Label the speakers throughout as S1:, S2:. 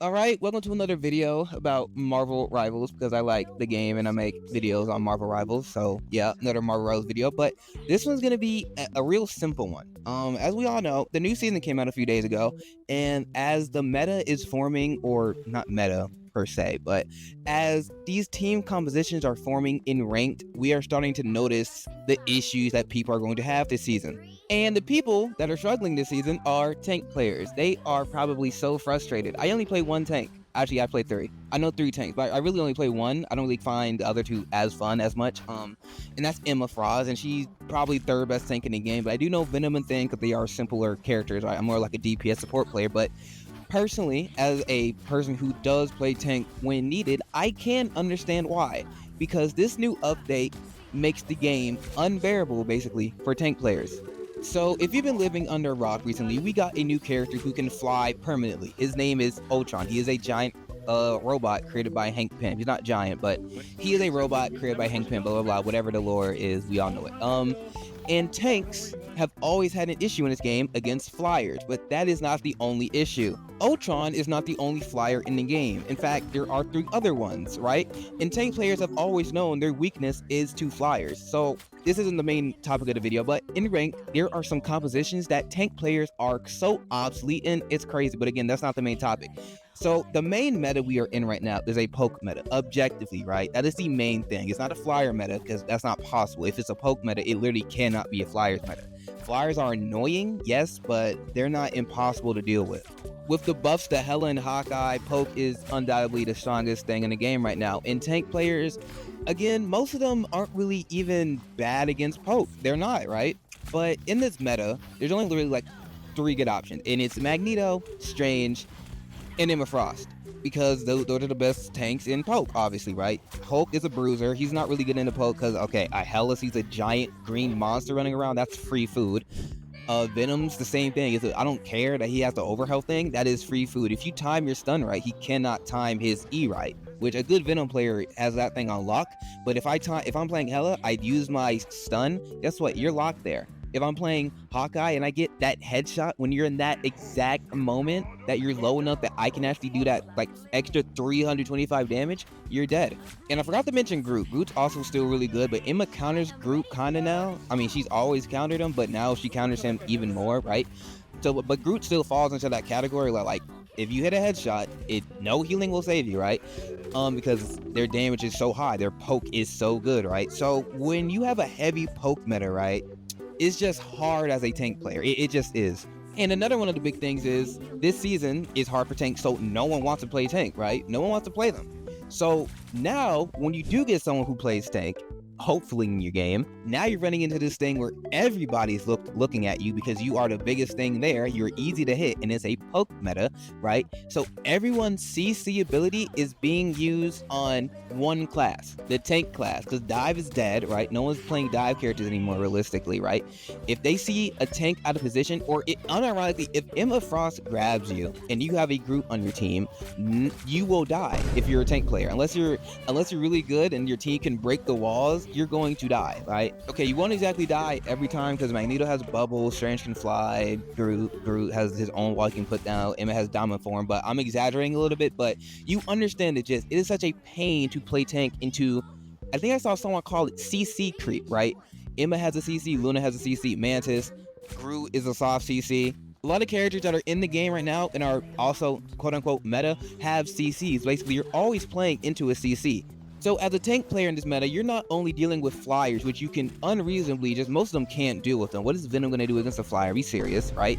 S1: Alright, welcome to another video about Marvel Rivals because I like the game and I make videos on Marvel Rivals. So yeah, another Marvel Rivals video, but this one's gonna be a real simple one. As we all know, the new season came out a few days ago, and as the meta is forming, or not meta per se, but as these team compositions are forming in ranked, we are starting to notice the issues that people are going to have this season. And the people that are struggling this season are tank players. They are probably so frustrated. I only play one tank. Actually, I play three. I know three tanks, but I really only play one. I don't really find the other two as fun as much. And that's Emma Frost, and she's probably third best tank in the game. But I do know Venom and Thing because they are simpler characters. Right? I'm more like a DPS support player. But personally, as a person who does play tank when needed, I can understand why. Because this new update makes the game unbearable, basically, for tank players. So, if you've been living under a rock recently, we got a new character who can fly permanently. His name is Ultron. He is a giant robot created by Hank Pym. He's not giant, but he is a robot created by Hank Pym, blah, blah, blah. Whatever the lore is, we all know it. And tanks have always had an issue in this game against flyers, but that is not the only issue. Ultron is not the only flyer in the game. In fact, there are three other ones, right? And tank players have always known their weakness is to flyers. So this isn't the main topic of the video, but in rank, there are some compositions that tank players are so obsolete in, it's crazy. But again, that's not the main topic. So the main meta we are in right now is a poke meta, objectively, right? That is the main thing. It's not a flyer meta because that's not possible. If it's a poke meta, it literally cannot be a flyers meta. Flyers are annoying, yes, but they're not impossible to deal with. With the buffs to Hela and Hawkeye, poke is undoubtedly the strongest thing in the game right now. And tank players, again, most of them aren't really even bad against poke. They're not, right? But in this meta, there's only really like three good options, and it's Magneto, Strange, and Emma Frost, because those are the best tanks in poke, obviously, right? Hulk is a bruiser. He's not really good into poke because, okay, Hellas, he's a giant green monster running around. That's free food. Venom's the same thing. I don't care that he has the overhealth thing. That is free food. If you time your stun right, he cannot time his E right, which a good Venom player has that thing on lock. But if I'm playing Hela, I use my stun. Guess what? You're locked there. If I'm playing Hawkeye and I get that headshot when you're in that exact moment that you're low enough that I can actually do that like extra 325 damage, you're dead. And I forgot to mention Groot. Groot's also still really good, but Emma counters Groot kinda now. I mean, she's always countered him, but now she counters him even more, right? So, but Groot still falls into that category like if you hit a headshot, no healing will save you, right? Because their damage is so high, their poke is so good, right? So when you have a heavy poke meta, right, it's just hard as a tank player. It just is. And another one of the big things is this season is hard for tanks, so no one wants to play tank, right? No one wants to play them. So now, when you do get someone who plays tank, hopefully in your game, now you're running into this thing where everybody's looking at you because you are the biggest thing there. You're easy to hit, and it's a poke meta, right? So everyone's CC ability is being used on one class, the tank class, because dive is dead, right? No one's playing dive characters anymore, realistically, right? If they see a tank out of position, or unironically, if Emma Frost grabs you and you have a group on your team, you will die if you're a tank player, unless you're really good and your team can break the walls. You're going to die, right? Okay, you won't exactly die every time because Magneto has bubbles, Strange can fly, Groot has his own wall he can put down, Emma has diamond form, but I'm exaggerating a little bit, but you understand it is such a pain to play tank into, I think I saw someone call it CC creep, right? Emma has a CC, Luna has a CC, Mantis, Groot is a soft CC. A lot of characters that are in the game right now and are also quote-unquote meta have CCs. Basically, you're always playing into a CC. So as a tank player in this meta, you're not only dealing with flyers, which you can unreasonably, just most of them can't deal with them. What is Venom going to do against a flyer? Be serious, right?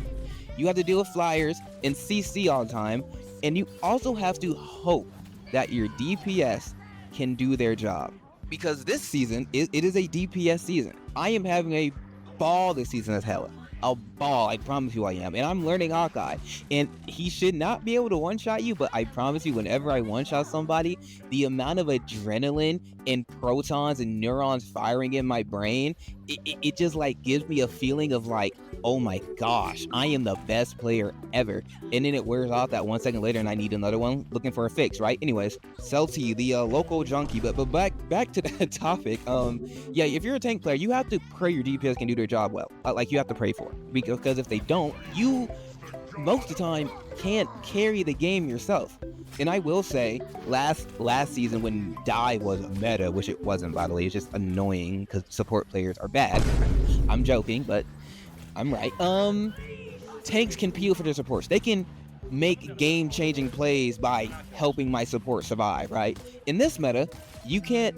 S1: You have to deal with flyers and CC all the time, and you also have to hope that your DPS can do their job. Because this season, it is a DPS season. I am having a ball this season as Hela. A ball, I promise you I am. And I'm learning Hawkeye, and he should not be able to one-shot you, but I promise you, whenever I one-shot somebody, the amount of adrenaline and protons and neurons firing in my brain, it just like gives me a feeling of like, oh my gosh, I am the best player ever. And then it wears off that 1 second later and I need another one looking for a fix, right? Anyways, Celti, the local junkie, but back to that topic. Yeah, if you're a tank player, you have to pray your DPS can do their job well. Like, you have to pray for it, because if they don't, you most of the time can't carry the game yourself. And I will say, last season when Die was a meta, which it wasn't, by the way, it's just annoying because support players are bad. I'm joking, but I'm right. Tanks can peel for their supports. They can make game-changing plays by helping my support survive, right? In this meta, you can't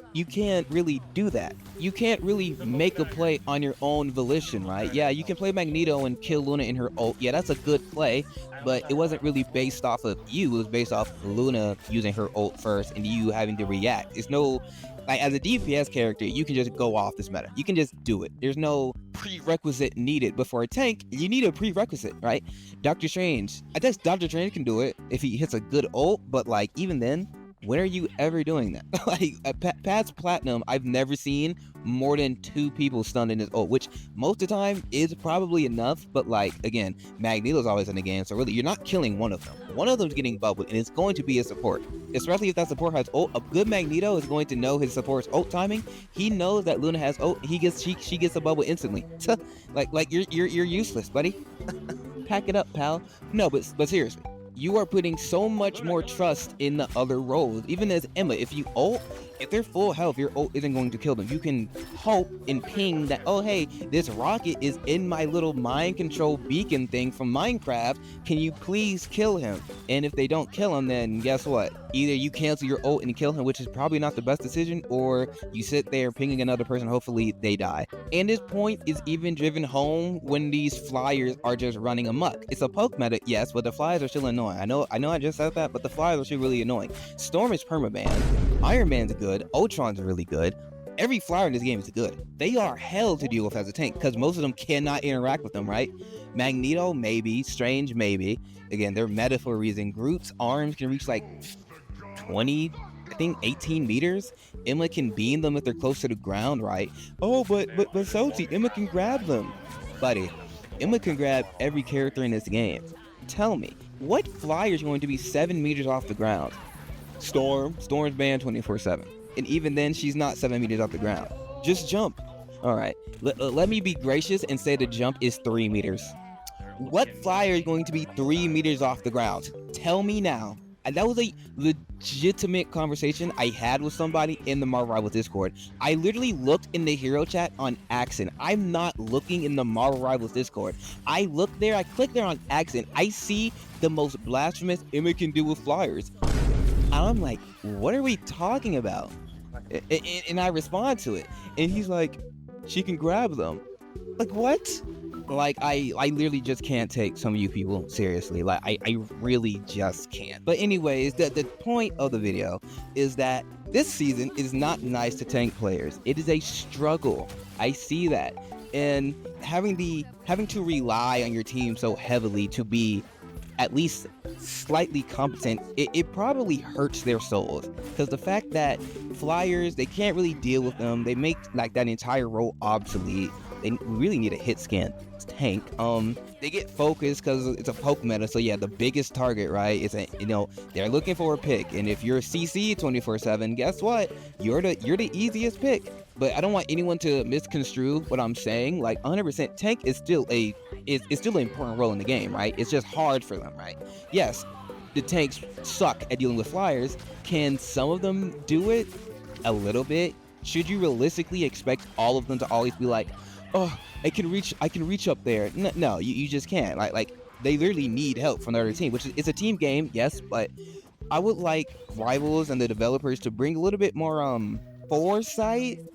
S1: really do that. You can't really make a play on your own volition, right? Yeah, you can play Magneto and kill Luna in her ult. Yeah, that's a good play, but it wasn't really based off of you. It was based off Luna using her ult first and you having to react. It's no, like, as a DPS character, you can just go off this meta. You can just do it. There's no prerequisite needed. But for a tank, you need a prerequisite, right? Doctor Strange, I guess Doctor Strange can do it if he hits a good ult, but like, even then, when are you ever doing that? Like, past Platinum, I've never seen more than 2 people stunned in his ult, which most of the time is probably enough, but like, again, Magneto's always in the game, so really, you're not killing one of them. One of them's getting bubbled, and it's going to be a support. Especially if that support has ult. A good Magneto is going to know his support's ult timing. He knows that Luna has ult. She gets a bubble instantly. like you're useless, buddy. Pack it up, pal. No, but seriously, you are putting so much more trust in the other roles. Even as Emma, if you ult, if they're full health, your ult isn't going to kill them. You can hope and ping that, oh hey, this rocket is in my little mind control beacon thing from Minecraft. Can you please kill him? And if they don't kill him, then guess what? Either you cancel your ult and kill him, which is probably not the best decision, or you sit there pinging another person, hopefully they die. And this point is even driven home when these flyers are just running amok. It's a poke meta, yes, but the flyers are still annoying. I know I just said that, but the flyers are still really annoying. Storm is permabanned. Iron Man's good. Ultron's really good. Every flyer in this game is good. They are hell to deal with as a tank because most of them cannot interact with them, right? Magneto, maybe. Strange, maybe. Again, they're meta for a reason. Groot's arms can reach like 20, I think 18 meters. Emma can beam them if they're close to the ground, right? Oh, but Salty, Emma can grab them. Buddy, Emma can grab every character in this game. Tell me, what flyer is going to be 7 meters off the ground? Storm's banned 24/7. And even then, she's not 7 meters off the ground. Just jump. All right, let me be gracious and say the jump is 3 meters. What flyer is going to be 3 meters off the ground? Tell me now. And that was a legitimate conversation I had with somebody in the Marvel Rivals Discord. I literally looked in the hero chat on accident. I'm not looking in the Marvel Rivals Discord. I looked there, I clicked there on accident. I see the most blasphemous Emma can do with flyers. I'm like, what are we talking about? And I respond to it. And he's like, she can grab them. Like, what? Like, I literally just can't take some of you people seriously. Like, I really just can't. But anyways, the point of the video is that this season is not nice to tank players. It is a struggle. I see that. And having to rely on your team so heavily to be at least slightly competent, it probably hurts their souls. Because the fact that flyers, they can't really deal with them. They make like that entire role obsolete. They really need a hit scan tank. They get focused because it's a poke meta, so yeah, the biggest target, right, is they're looking for a pick, and if you're CC 24/7, guess what, you're the easiest pick. But I don't want anyone to misconstrue what I'm saying. Like, 100% tank is still an important role in the game, right? It's just hard for them, right? Yes, the tanks suck at dealing with flyers. Can some of them do it? A little bit. Should you realistically expect all of them to always be like, oh, I can reach up there? No, you just can't. Like they literally need help from the other team, which is, it's a team game, yes, but I would like Rivals and the developers to bring a little bit more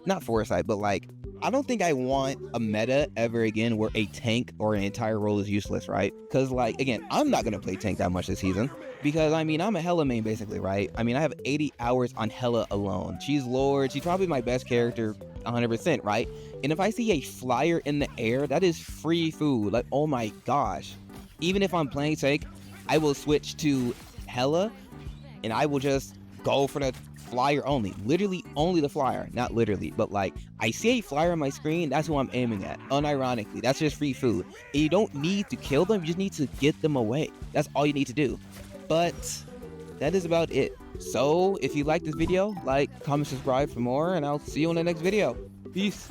S1: not foresight, but like, I don't think I want a meta ever again where a tank or an entire role is useless, right? Because like, again, I'm not gonna play tank that much this season because I mean, I'm a Hela main basically, right? I mean, I have 80 hours on Hela alone. She's Lord, she's probably my best character 100%, right? And if I see a flyer in the air, that is free food. Like, oh my gosh. Even if I'm playing tank, I will switch to Hela and I will just go for the flyer only. Literally only the flyer. Not literally, but like, I see a flyer on my screen, that's who I'm aiming at. Unironically, that's just free food. And you don't need to kill them, you just need to get them away. That's all you need to do. But that is about it. So if you like this video, like, comment, subscribe for more, and I'll see you in the next video. Peace.